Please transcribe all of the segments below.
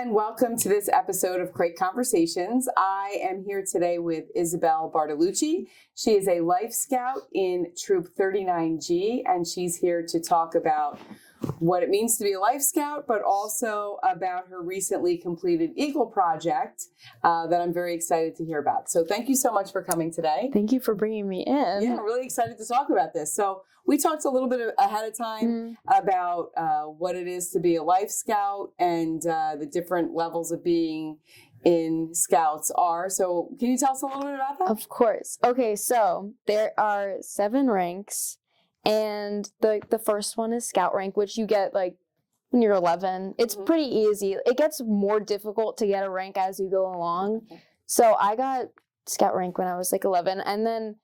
and welcome to this episode of Crate Conversations. I am here today with Isabel Bartolucci. She is a Life Scout in Troop 39G, and she's here to talk about what it means to be a Life Scout, but also about her recently completed Eagle project that I'm very excited to hear about. So thank you so much for coming today. Thank you for bringing me in. Yeah, I'm really excited to talk about this. So we talked a little bit ahead of time about what it is to be a Life Scout and the different levels of being in Scouts are. So can you tell us a little bit about that? Of course. Okay, so there are 7 ranks. And the first one is Scout rank, which you get like when you're 11. It's pretty easy. It gets more difficult to get a rank as you go along. So I got Scout rank when I was like 11. And then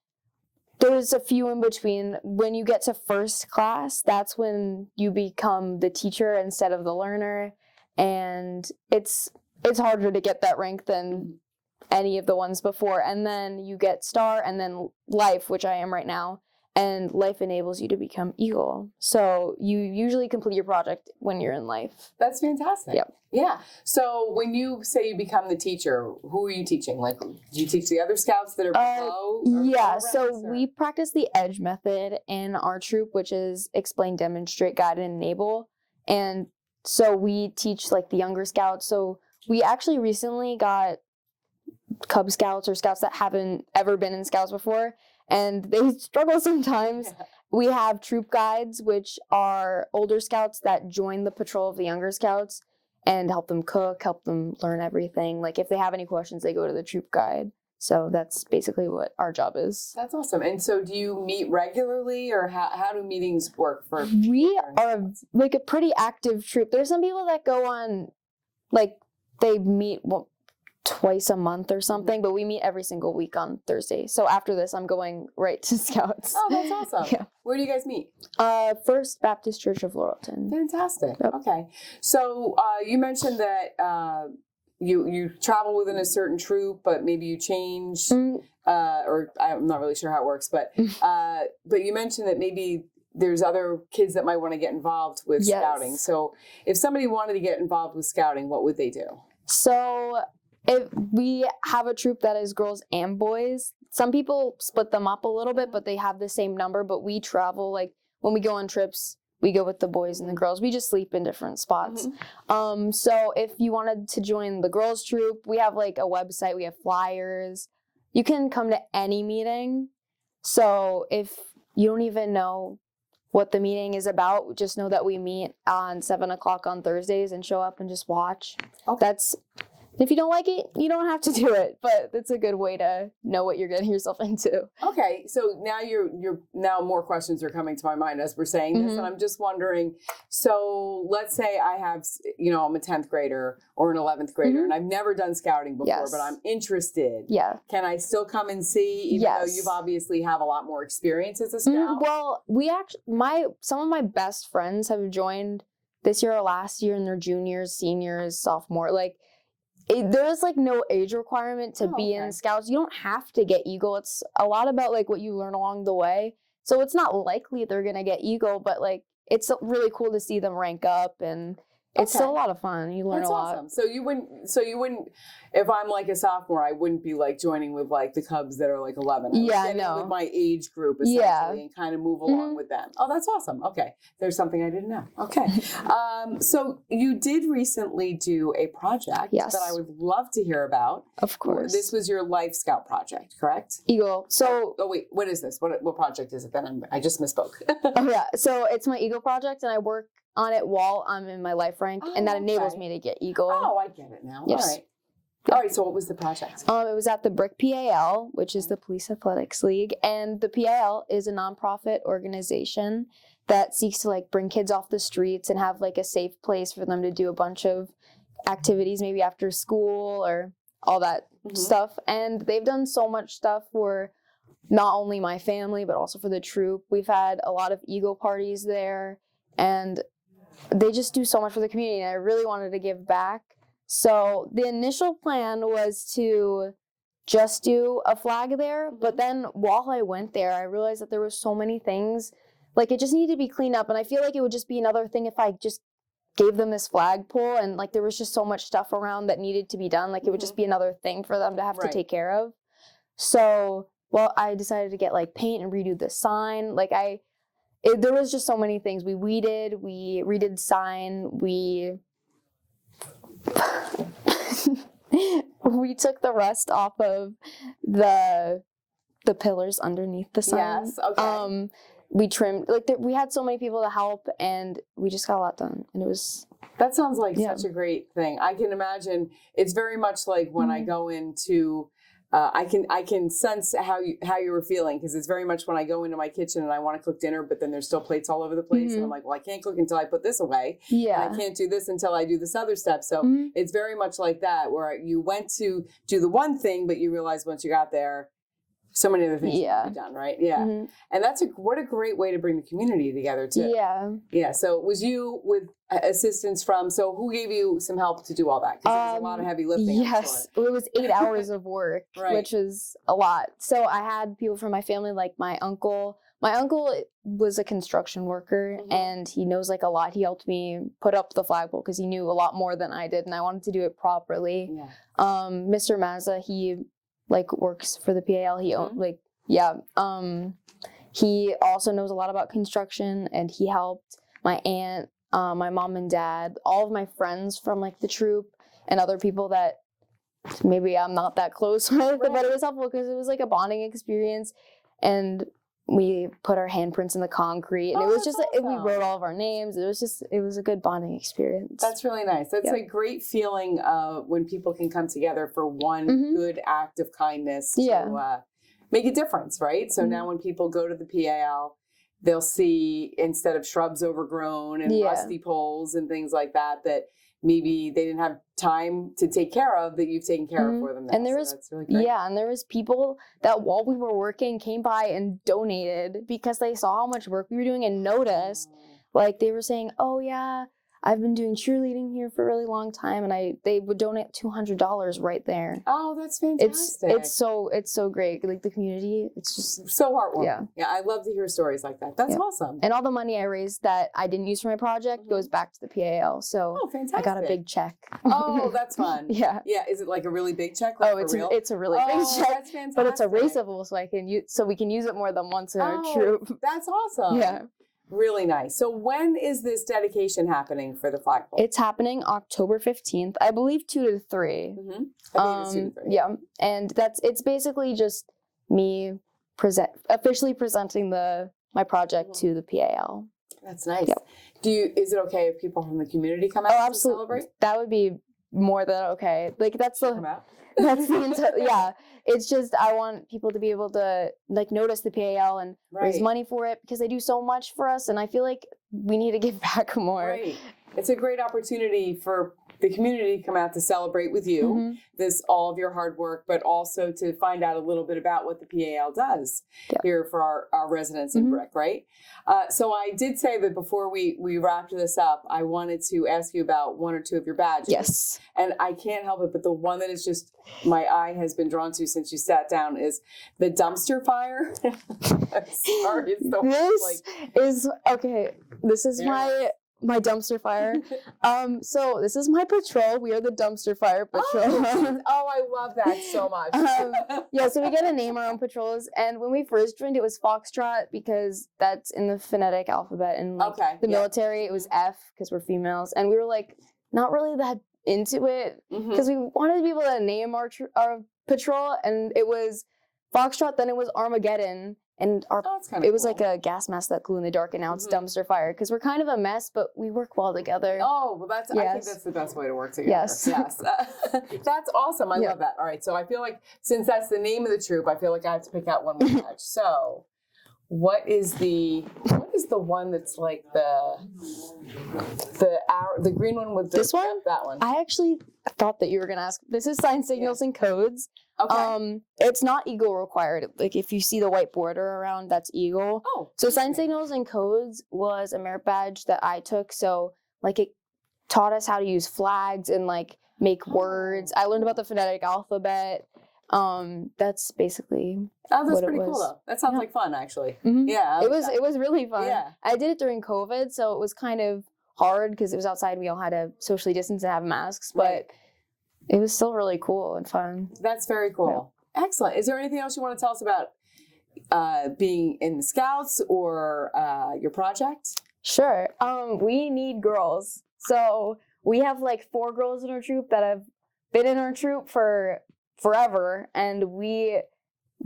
there's a few in between. When you get to first class, that's when you become the teacher instead of the learner. And it's harder to get that rank than any of the ones before. And then you get Star and then Life, which I am right now. And Life enables you to become Eagle. So you usually complete your project when you're in Life. That's fantastic. Yep. Yeah. So when you say you become the teacher, who are you teaching? Like, do you teach the other Scouts that are below? Yeah. So we practice the EDGE method in our troop, which is explain, demonstrate, guide, and enable. And so we teach like the younger Scouts. So we actually recently got Cub Scouts or Scouts that haven't ever been in Scouts before. And they struggle sometimes. Yeah. We have troop guides, which are older Scouts that join the patrol of the younger Scouts and help them cook, help them learn everything. Like if they have any questions, they go to the troop guide. So that's basically what our job is. That's awesome. And so do you meet regularly, or how do meetings work for? We are like a pretty active troop. There's some people that go on, like they meet twice a month or something, but we meet every single week on Thursday. So after this, I'm going right to Scouts. Oh, that's awesome. Yeah. Where do you guys meet? First Baptist Church of Laurelton. Fantastic. Yep. Okay. So you mentioned that you travel within a certain troop, but maybe you change, or I'm not really sure how it works, but you mentioned that maybe there's other kids that might want to get involved with Scouting. So if somebody wanted to get involved with Scouting, what would they do? So if we have a troop that is girls and boys. Some people split them up a little bit, but they have the same number. But we travel, like when we go on trips, we go with the boys and the girls. We just sleep in different spots. So if you wanted to join the girls troop, we have like a website, we have flyers. You can come to any meeting. So if you don't even know what the meeting is about, just know that we meet on 7 o'clock on Thursdays and show up and just watch. Okay. If you don't like it, you don't have to do it, but it's a good way to know what you're getting yourself into. Okay, so now now more questions are coming to my mind as we're saying this, and I'm just wondering, so let's say I have, I'm a 10th grader or an 11th grader, and I've never done Scouting before, but I'm interested. Yeah. Can I still come and see, even though you've obviously have a lot more experience as a Scout? Well, some of my best friends have joined this year or last year, and they're juniors, seniors, sophomore, there's like no age requirement to be in Scouts. You don't have to get Eagle. It's a lot about like what you learn along the way. So it's not likely they're going to get Eagle, but like it's really cool to see them rank up, and it's still a lot of fun. You learn a lot. That's awesome. So you wouldn't, if I'm like a sophomore, I wouldn't be like joining with like the Cubs that are like 11. With my age group essentially and kind of move along with them. Oh, that's awesome. Okay. There's something I didn't know. Okay. So you did recently do a project that I would love to hear about. Of course. This was your Life Scout project, correct? Eagle. So. Oh wait, what is this? What project is it then? I just misspoke. Oh yeah. So it's my Eagle project, and I work on it while I'm in my Life rank, and that enables me to get Eagle. Oh, I get it now. Yes. All right, so what was the project? It was at the BRIC PAL, which is the Police Athletics League, and the PAL is a nonprofit organization that seeks to like bring kids off the streets and have like a safe place for them to do a bunch of activities, maybe after school or all that stuff. And they've done so much stuff for not only my family, but also for the troop. We've had a lot of Eagle parties there, and they just do so much for the community, and I really wanted to give back. So the initial plan was to just do a flag there, but then while I went there, I realized that there were so many things, like it just needed to be cleaned up, and I feel like it would just be another thing if I just gave them this flagpole, and like there was just so much stuff around that needed to be done. Like it would just be another thing for them to have to take care of. So, well, I decided to get like paint and redo the sign. Like there was just so many things. We weeded, we redid sign, we we took the rust off of the pillars underneath the sign. Yes, okay. We trimmed, like we had so many people to help, and we just got a lot done. And it was... That sounds like such a great thing. I can imagine it's very much like when I go into... I can sense how you were feeling, because it's very much when I go into my kitchen and I want to cook dinner, but then there's still plates all over the place, and I'm like, well, I can't cook until I put this away. Yeah, and I can't do this until I do this other step. So it's very much like that, where you went to do the one thing, but you realized once you got there, so many other things to be done, right? Yeah, and what a great way to bring the community together too. Yeah. So was you with assistance from? So who gave you some help to do all that? Because it was a lot of heavy lifting. Yes, it was 8 hours of work, which was a lot. So I had people from my family, like my uncle. My uncle was a construction worker, and he knows like a lot. He helped me put up the flagpole because he knew a lot more than I did, and I wanted to do it properly. Mr. Mazza, he like works for the PAL. He he also knows a lot about construction, and he helped my aunt, my mom and dad, all of my friends from like the troop, and other people that maybe I'm not that close with, but it was helpful because it was like a bonding experience, and we put our handprints in the concrete, and it was just awesome. We wrote all of our names. It was a good bonding experience. That's really nice. That's a great feeling when people can come together for one good act of kindness to make a difference, right? So now when people go to the PAL, they'll see, instead of shrubs overgrown and rusty poles and things like that, that maybe they didn't have time to take care of, that you've taken care of for them now. And there was, really great. And there was people that while we were working came by and donated because they saw how much work we were doing and noticed. Like they were saying, oh yeah, I've been doing cheerleading here for a really long time, and they would donate $200 right there. Oh, that's fantastic. It's so great. Like the community, it's just so heartwarming. Yeah, I love to hear stories like that. That's awesome. And all the money I raised that I didn't use for my project goes back to the PAL. So fantastic. I got a big check. Oh, that's fun. Yeah. Is it like a really big check? Like it's a really big check. That's fantastic. But it's erasable, so we can use it more than once in our troop. That's awesome. Yeah. Really nice. So when is this dedication happening for the flagpole? It's happening October 15th, I believe 2 to 3. I think it's 2 to 3. Yeah, and it's basically just me officially presenting my project to the PAL. That's nice. Yep. Is it okay if people from the community come out to celebrate? That would be more than okay. Like that's the It's just I want people to be able to like notice the PAL and raise money for it because they do so much for us, and I feel like we need to give back more. Right. It's a great opportunity for the community to come out to celebrate with you all of your hard work, but also to find out a little bit about what the PAL does here for our residents in Brick, right? So I did say that before we wrapped this up, I wanted to ask you about 1 or 2 of your badges. Yes. And I can't help it, but the one that is just my eye has been drawn to since you sat down is the dumpster fire. Sorry, it's this is my dumpster fire. So this is my patrol. We are the dumpster fire patrol. I love that so much. So we get to name our own patrols. And when we first joined, it was Foxtrot because that's in the phonetic alphabet. And the military, it was F because we're females. And we were like not really that into it because we wanted to be able to name our patrol. And it was Foxtrot, then it was Armageddon. And it was like a gas mask that glue in the dark, and now it's dumpster fire because we're kind of a mess, but we work well together. Oh, well, I think that's the best way to work together. Yes. That's awesome. I love that. All right, so I feel like since that's the name of the troop, I feel like I have to pick out one more badge. So, what is the one that's like the green one with this one? That one. I actually thought that you were gonna ask. This is sign signals and codes. Okay. It's not Eagle required. Like if you see the white border around, that's Eagle. Oh. So sign signals and codes was a merit badge that I took. So like it taught us how to use flags and like make words. I learned about the phonetic alphabet. That's basically that's pretty cool though. That sounds like fun actually. Yeah. It was really fun. Yeah. I did it during COVID, so it was kind of hard because it was outside. We all had to socially distance and have masks, but Right. it was still really cool and fun. That's very cool. Excellent. Is there anything else you want to tell us about being in the Scouts or your project? Sure. We need girls. So we have like 4 girls in our troop that have been in our troop for forever, and we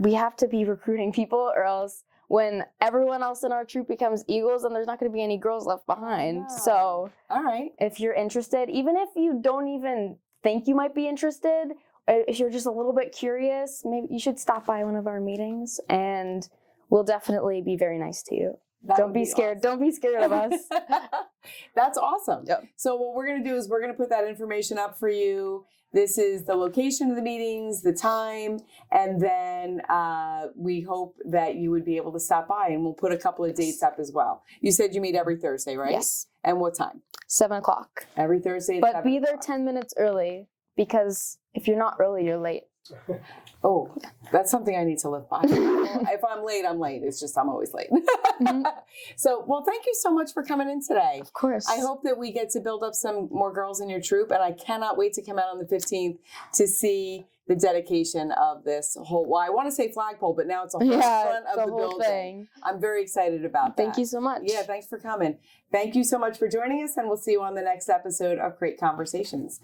have to be recruiting people, or else when everyone else in our troop becomes Eagles, then there's not going to be any girls left behind. Oh. So All right. if you're interested, even if you don't even think you might be interested, if you're just a little bit curious, maybe you should stop by one of our meetings, and we'll definitely be very nice to you. That Don't would be scared. Don't be scared of us. That's awesome. Yep. So what we're going to do is we're going to put that information up for you. This is the location of the meetings, the time, and then we hope that you would be able to stop by, and we'll put a couple of dates up as well. You said you meet every Thursday, right? Yes. And what time? 7 o'clock. Every Thursday at But 7 be there o'clock. 10 minutes early, because if you're not early, you're late. Oh, that's something I need to live by. Well, if I'm late, I'm late. It's just I'm always late. Mhm. So, well, thank you so much for coming in today. Of course. I hope that we get to build up some more girls in your troop, and I cannot wait to come out on the 15th to see the dedication of this whole, well, I want to say flagpole, but now it's a whole front of the whole building. thing. I'm very excited about that. Thank you so much. Yeah, thanks for coming. Thank you so much for joining us, and we'll see you on the next episode of Great Conversations.